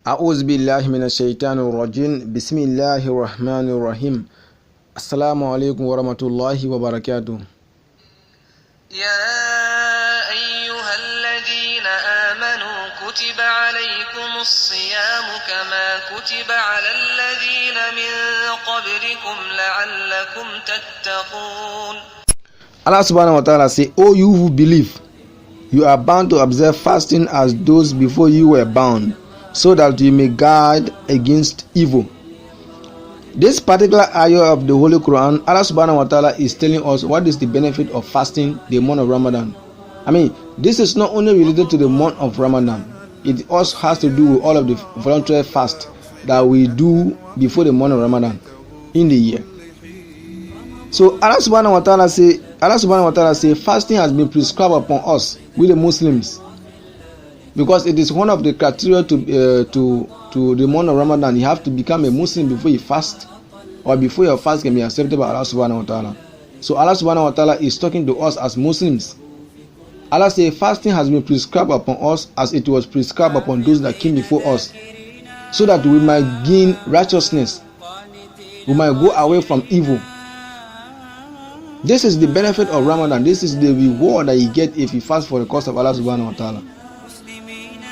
أعوذ بالله من الشيطان الرجيم بسم الله الرحمن الرحيم السلام عليكم ورحمة الله وبركاته. يا أيها الذين آمنوا كتب عليكم الصيام كما كتب على الذين من قبلكم لعلكم تتقون. Allah subhanahu wa ta'ala say, "O you who believe, you are bound to observe fasting as those before you were bound, so that you may guard against evil." This particular ayah of the Holy Quran, Allah subhanahu wa ta'ala is telling us what is the benefit of fasting the month of Ramadan. This is not only related to the month of Ramadan, it also has to do with all of the voluntary fast that we do before the month of Ramadan in the year. So Allah subhanahu wa ta'ala say fasting has been prescribed upon us, we the Muslims, because it is one of the criteria to the month of Ramadan. You have to become a Muslim before you fast, or before your fast can be accepted by Allah subhanahu wa ta'ala. So Allah subhanahu wa ta'ala is talking to us as Muslims. Allah says fasting has been prescribed upon us as it was prescribed upon those that came before us, so that we might gain righteousness, we might go away from evil. This is the benefit of Ramadan. This is the reward that you get if you fast for the cause of Allah subhanahu wa ta'ala.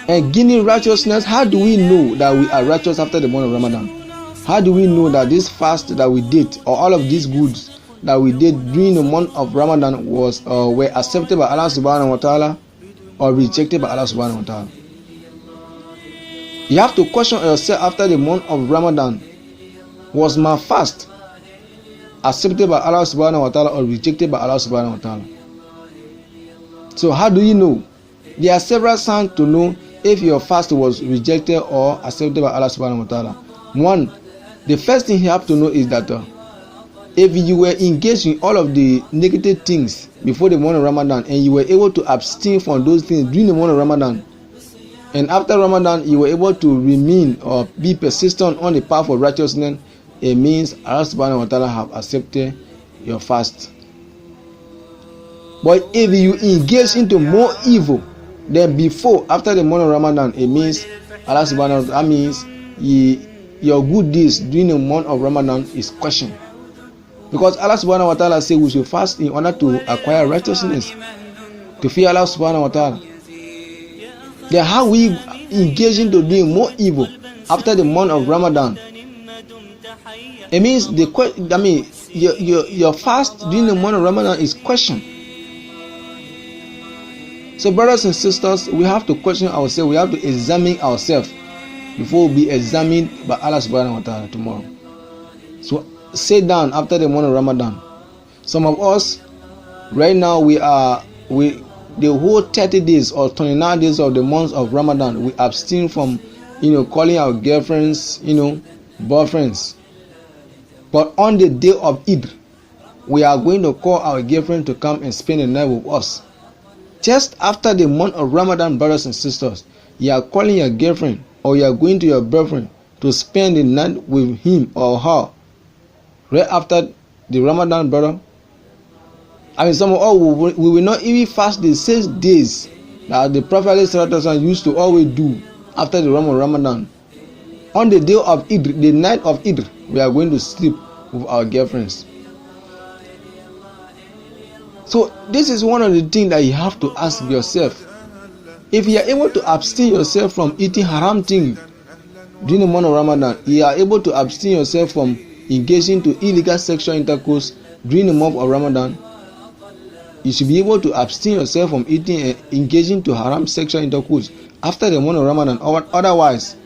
And gaining righteousness, how do we know that we are righteous after the month of Ramadan? How do we know that this fast that we did, or all of these goods that we did during the month of Ramadan were accepted by Allah subhanahu wa ta'ala or rejected by Allah subhanahu wa ta'ala? You have to question yourself after the month of Ramadan. Was my fast accepted by Allah subhanahu wa ta'ala or rejected by Allah subhanahu wa ta'ala? So how do you know? There are several signs to know if your fast was rejected or accepted by Allah subhanahu wa ta'ala. One, the first thing you have to know is that if you were engaged in all of the negative things before the month of Ramadan, and you were able to abstain from those things during the month of Ramadan, and after Ramadan you were able to remain or be persistent on the path of righteousness, it means Allah subhanahu wa ta'ala have accepted your fast. But if you engage into more evil than before after the month of Ramadan, it means Allah subhanahu wa ta'ala means your good deeds during the month of Ramadan is questioned. Because Allah subhanahu wa ta'ala says we should fast in order to acquire righteousness, to fear Allah subhanahu wa ta'ala. Then how we engage into doing more evil after the month of Ramadan? It means your fast during the month of Ramadan is questioned. So brothers and sisters, we have to question ourselves. We have to examine ourselves before we be examined by Allah subhanahu wa ta'ala tomorrow. So sit down after the month of Ramadan. Some of us right now the whole 30 days or 29 days of the month of Ramadan, we abstain from calling our girlfriends, boyfriends. But on the day of Eid, we are going to call our girlfriend to come and spend the night with us. Just after the month of Ramadan, brothers and sisters, you are calling your girlfriend or you are going to your boyfriend to spend the night with him or her right after the Ramadan, brother. Some of us we will not even fast the 6 days that the Prophet used to always do after the Ramadan. On the day of Eid, the night of Eid, we are going to sleep with our girlfriends. So this is one of the things that you have to ask yourself. If you are able to abstain yourself from eating haram things during the month of Ramadan, you are able to abstain yourself from engaging to illegal sexual intercourse during the month of Ramadan, you should be able to abstain yourself from eating and engaging to haram sexual intercourse after the month of Ramadan. Otherwise,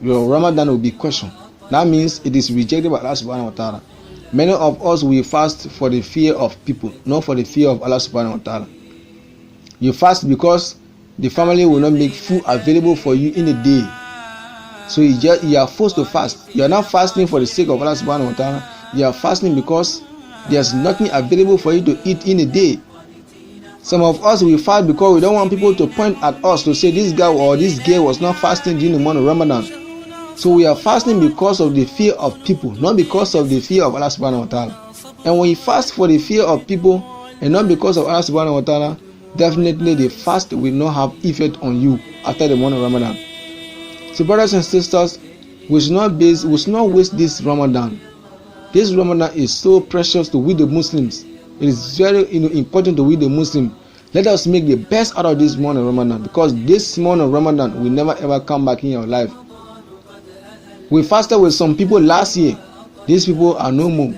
your Ramadan will be questioned. That means it is rejected by Allah subhanahu wa ta'ala. Many of us will fast for the fear of people, not for the fear of Allah subhanahu wa ta'ala. You fast because the family will not make food available for you in a day. So you are forced to fast. You are not fasting for the sake of Allah subhanahu wa ta'ala. You are fasting because there's nothing available for you to eat in a day. Some of us will fast because we don't want people to point at us to say this guy or this girl was not fasting during the month of Ramadan. So we are fasting because of the fear of people, not because of the fear of Allah subhanahu wa ta'ala. And when you fast for the fear of people and not because of Allah subhanahu wa ta'ala, definitely the fast will not have effect on you after the month of Ramadan. So brothers and sisters, we should not waste this Ramadan. This Ramadan is so precious to we the Muslims. It is very important to we the Muslim. Let us make the best out of this month of Ramadan, because this month of Ramadan will never ever come back in your life. We fasted with some people last year. These people are no more.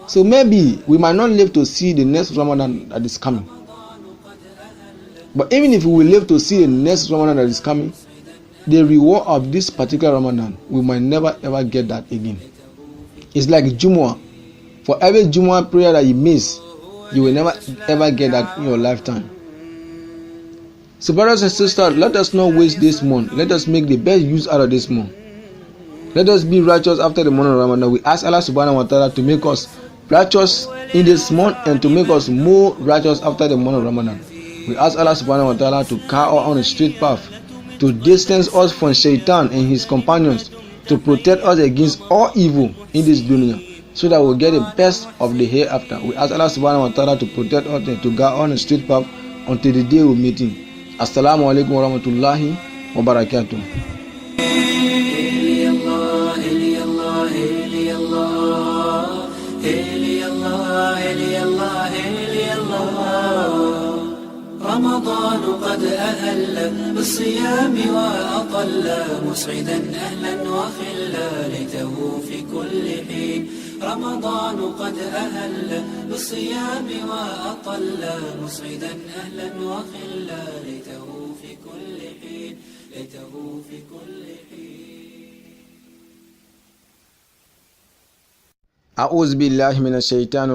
So maybe we might not live to see the next Ramadan that is coming. But even if we will live to see the next Ramadan that is coming, the reward of this particular Ramadan, we might never ever get that again. It's like Jumu'ah. For every Jumu'ah prayer that you miss, you will never ever get that in your lifetime. So brothers and sisters, let us not waste this month. Let us make the best use out of this month. Let us be righteous after the month of Ramadan. We ask Allah subhanahu wa ta'ala to make us righteous in this month and to make us more righteous after the month of Ramadan. We ask Allah subhanahu wa ta'ala to guide us on a straight path, to distance us from Shaitan and his companions, to protect us against all evil in this dunya, so that we'll get the best of the hereafter. We ask Allah subhanahu wa ta'ala to protect us and to guide on a straight path until the day we meet him. Assalamu alaikum wa rahmatullahi wa barakatuh. رمضان قد أهل بالصيام وأطل مسعدا أهلا وخلا ليته في كل حين. رمضان قد أهل بالصيام وأطل مسعدا أهلا وخلا ليته في كل حين. ليته في كل حين. أعوذ بالله من الشيطان